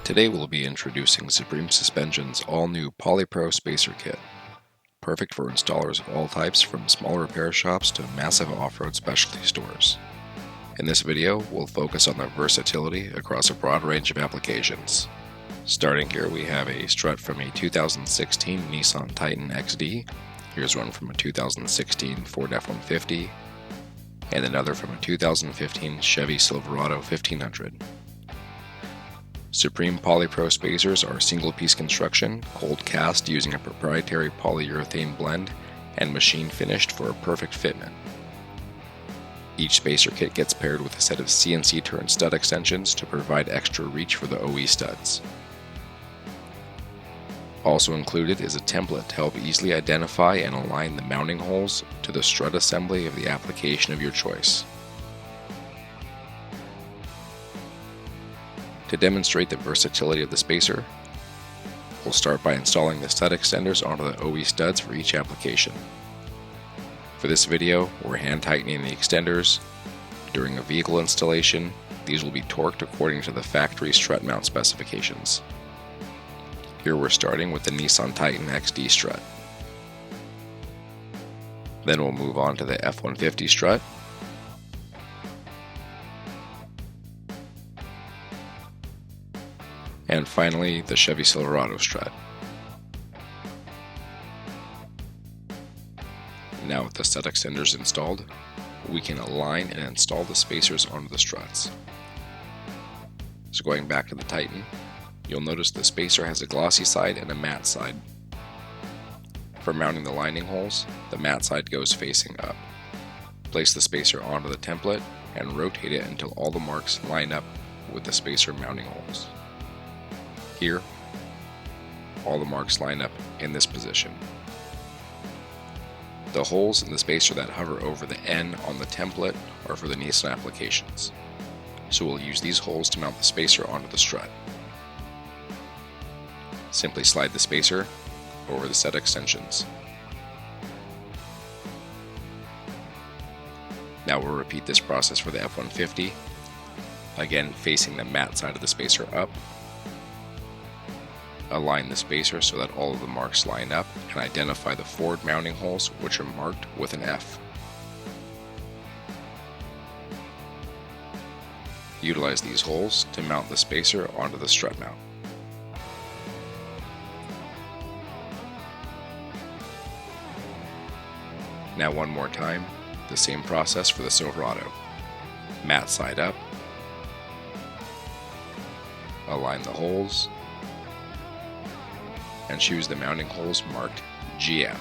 Today we'll be introducing Supreme Suspension's all-new Polypro Spacer Kit, perfect for installers of all types from small repair shops to massive off-road specialty stores. In this video, we'll focus on the versatility across a broad range of applications. Starting here, we have a strut from a 2016 Nissan Titan XD, here's one from a 2016 Ford F-150, and another from a 2015 Chevy Silverado 1500. Supreme Polypro spacers are single-piece construction, cold cast using a proprietary polyurethane blend, and machine finished for a perfect fitment. Each spacer kit gets paired with a set of CNC turned stud extensions to provide extra reach for the OE studs. Also included is a template to help easily identify and align the mounting holes to the strut assembly of the application of your choice. To demonstrate the versatility of the spacer, we'll start by installing the stud extenders onto the OE studs for each application. For this video, we're hand tightening the extenders. During a vehicle installation, these will be torqued according to the factory strut mount specifications. Here we're starting with the Nissan Titan XD strut. Then we'll move on to the F-150 strut, and finally the Chevy Silverado strut. Now with the stud extenders installed, we can align and install the spacers onto the struts. So going back to the Titan, you'll notice the spacer has a glossy side and a matte side. For mounting the lining holes, the matte side goes facing up. Place the spacer onto the template and rotate it until all the marks line up with the spacer mounting holes. Here, all the marks line up in this position. The holes in the spacer that hover over the N on the template are for the Nissan applications, so we'll use these holes to mount the spacer onto the strut. Simply slide the spacer over the stud extensions. Now we'll repeat this process for the F-150, again facing the matte side of the spacer up. Align the spacer so that all of the marks line up and identify the forward mounting holes, which are marked with an F. Utilize these holes to mount the spacer onto the strut mount. Now one more time, the same process for the Silverado. Matte side up, align the holes, and choose the mounting holes marked GM.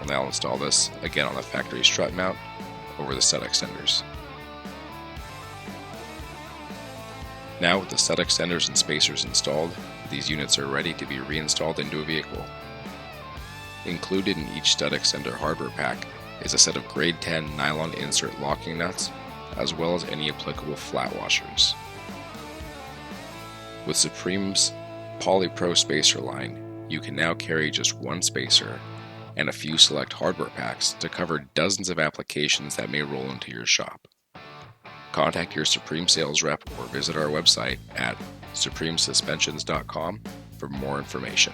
I'll now install this again on the factory strut mount over the stud extenders. Now with the stud extenders and spacers installed, these units are ready to be reinstalled into a vehicle. Included in each stud extender hardware pack is a set of grade 10 nylon insert locking nuts, as well as any applicable flat washers. With Supreme's Polypro spacer line, you can now carry just one spacer and a few select hardware packs to cover dozens of applications that may roll into your shop. Contact your Supreme sales rep or visit our website at supremesuspensions.com for more information.